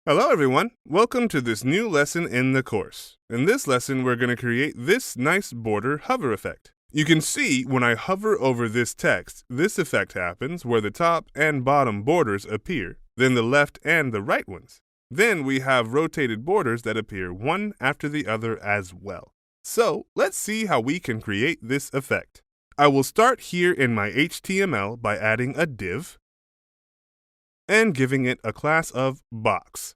Hello everyone, welcome to this new lesson in the course. In this lesson we're going to create this nice border hover effect. You can see when I hover over this text, this effect happens where the top and bottom borders appear, then the left and the right ones. Then we have rotated borders that appear one after the other as well. So let's see how we can create this effect. I will start here in my HTML by adding a div and giving it a class of box.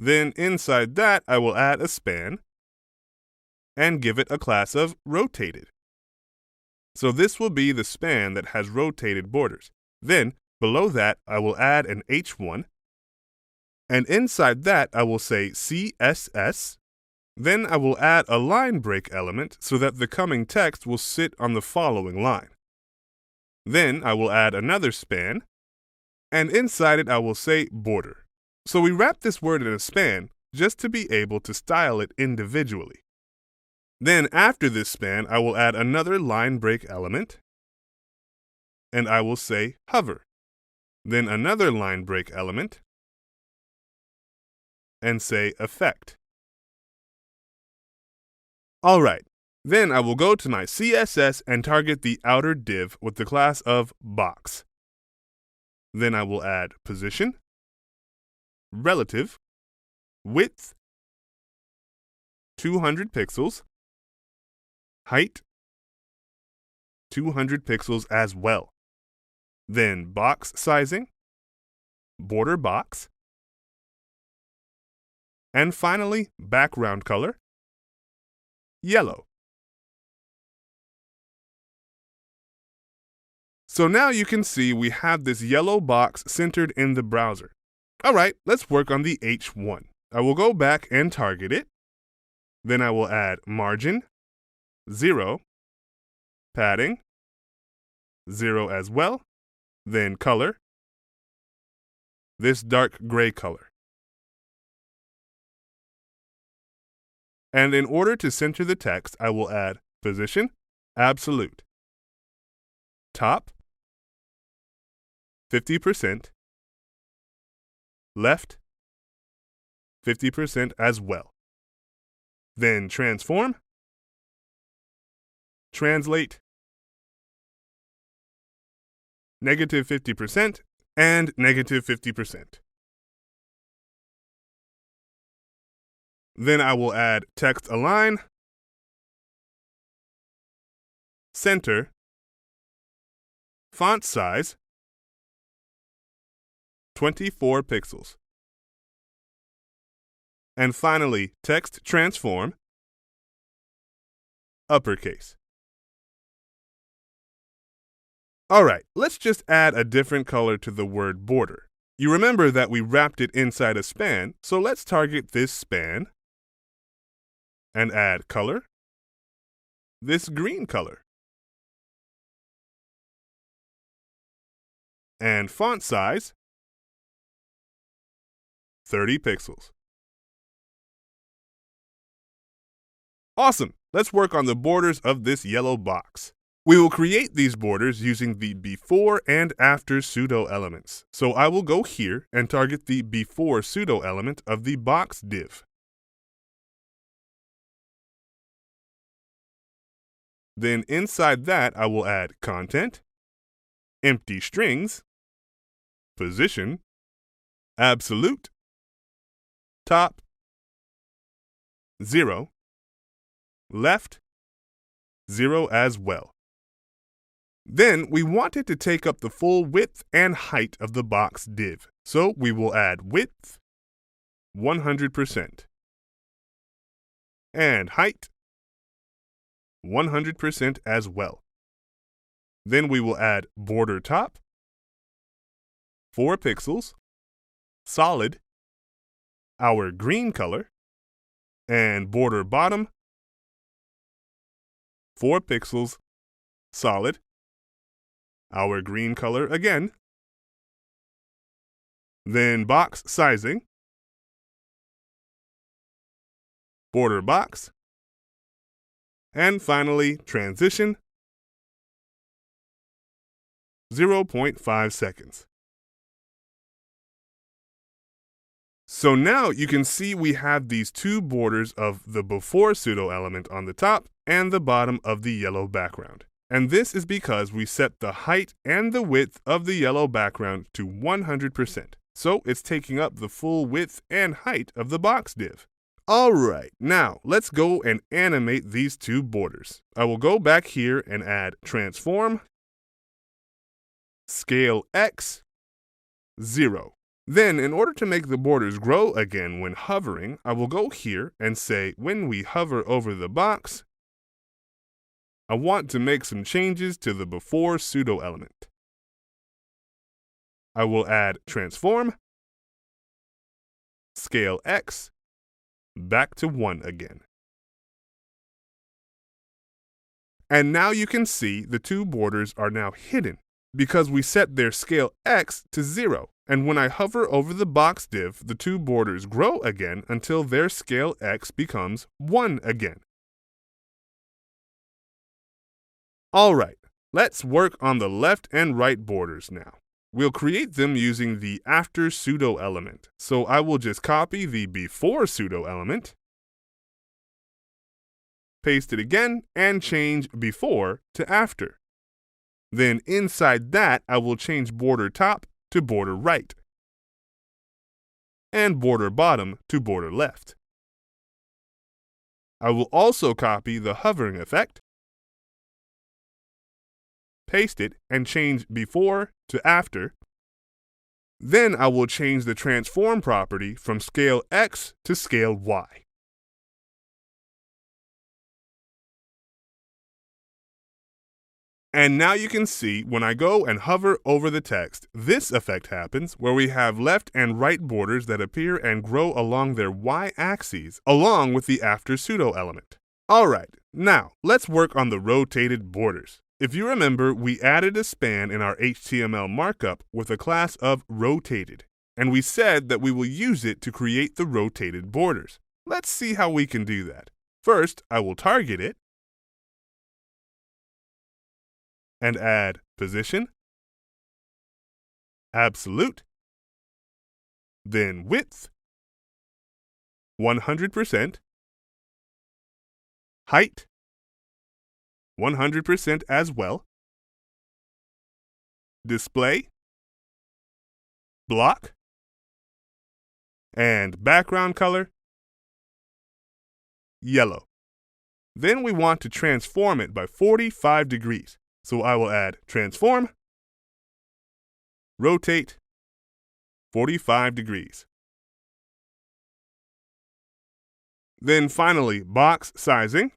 Then inside that, I will add a span and give it a class of rotated. So this will be the span that has rotated borders. Then below that, I will add an H1, and inside that, I will say CSS. Then I will add a line break element so that the coming text will sit on the following line. Then I will add another span, and inside it I will say border. So we wrap this word in a span just to be able to style it individually. Then after this span, I will add another line break element, and I will say hover. Then another line break element, and say effect. Alright, then I will go to my CSS and target the outer div with the class of box. Then I will add position, relative, width, 200 pixels, height, 200 pixels as well. Then box sizing, border box, and finally background color, yellow. So now you can see we have this yellow box centered in the browser. Alright, let's work on the H1. I will go back and target it. Then I will add margin, 0, padding, 0 as well, then color, this dark gray color. And in order to center the text, I will add position, absolute, top, 50%, left, 50% as well. Then transform, translate, negative 50% and negative 50%. Then I will add text align, center, font size, 24 pixels. And finally, text transform, uppercase. Alright, let's just add a different color to the word border. You remember that we wrapped it inside a span, so let's target this span and add color, this green color, and font size, 30 pixels. Awesome! Let's work on the borders of this yellow box. We will create these borders using the before and after pseudo elements. So I will go here and target the before pseudo element of the box div. Then inside that, I will add content, empty strings, position, absolute, top, 0, left, 0 as well. Then we want it to take up the full width and height of the box div, so we will add width, 100%, and height, 100% as well. Then we will add border top, 4 pixels, solid, our green color, and border bottom, 4 pixels, solid, our green color again, then box sizing, border box, and finally transition, 0.5 seconds. So now you can see we have these two borders of the before pseudo element on the top and the bottom of the yellow background. And this is because we set the height and the width of the yellow background to 100%. So it's taking up the full width and height of the box div. Alright, now let's go and animate these two borders. I will go back here and add transform, scale X, 0. Then, in order to make the borders grow again when hovering, I will go here and say when we hover over the box, I want to make some changes to the before pseudo element. I will add transform, scale X, back to 1 again. And now you can see the two borders are now hidden because we set their scale X to 0. And when I hover over the box div, the two borders grow again until their scale X becomes 1 again. Alright, let's work on the left and right borders now. We'll create them using the after pseudo element. So I will just copy the before pseudo element, paste it again, and change before to after. Then inside that, I will change border top to border right, and border bottom to border left. I will also copy the hovering effect, paste it, and change before to after. Then I will change the transform property from scale X to scale Y. And now you can see when I go and hover over the text, this effect happens where we have left and right borders that appear and grow along their y-axes along with the after pseudo element. Alright, now let's work on the rotated borders. If you remember, we added a span in our HTML markup with a class of rotated, and we said that we will use it to create the rotated borders. Let's see how we can do that. First, I will target it and add position, absolute, then width, 100%, height, 100% as well, display, block, and background color, yellow. Then we want to transform it by 45 degrees. So I will add transform, rotate, 45 degrees. Then finally, box sizing,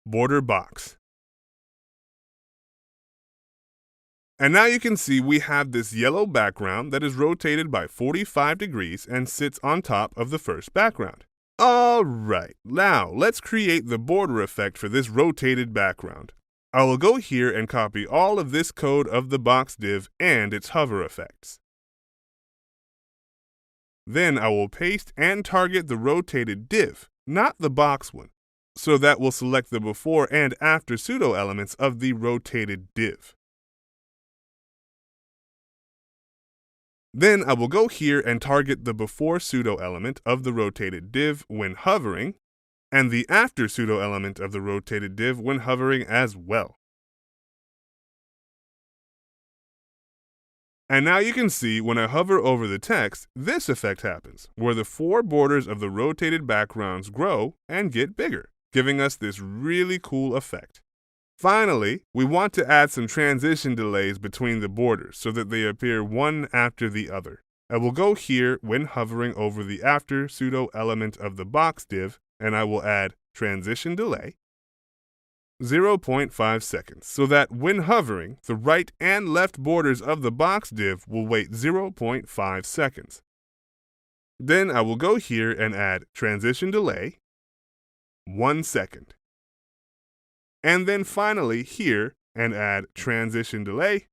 border box. And now you can see we have this yellow background that is rotated by 45 degrees and sits on top of the first background. Alright, now let's create the border effect for this rotated background. I will go here and copy all of this code of the box div and its hover effects. Then I will paste and target the rotated div, not the box one, so that will select the before and after pseudo elements of the rotated div. Then I will go here and target the before pseudo element of the rotated div when hovering, and the after pseudo element of the rotated div when hovering as well. And now you can see when I hover over the text, this effect happens, where the four borders of the rotated backgrounds grow and get bigger, giving us this really cool effect. Finally, we want to add some transition delays between the borders so that they appear one after the other. I will go here when hovering over the after pseudo element of the box div, and I will add transition delay, 0.5 seconds, so that when hovering, the right and left borders of the box div will wait 0.5 seconds. Then I will go here and add transition delay, 1 second. And then finally here and add transition delay,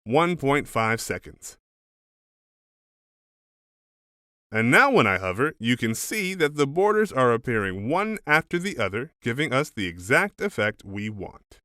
1.5 seconds. And now when I hover, you can see that the borders are appearing one after the other, giving us the exact effect we want.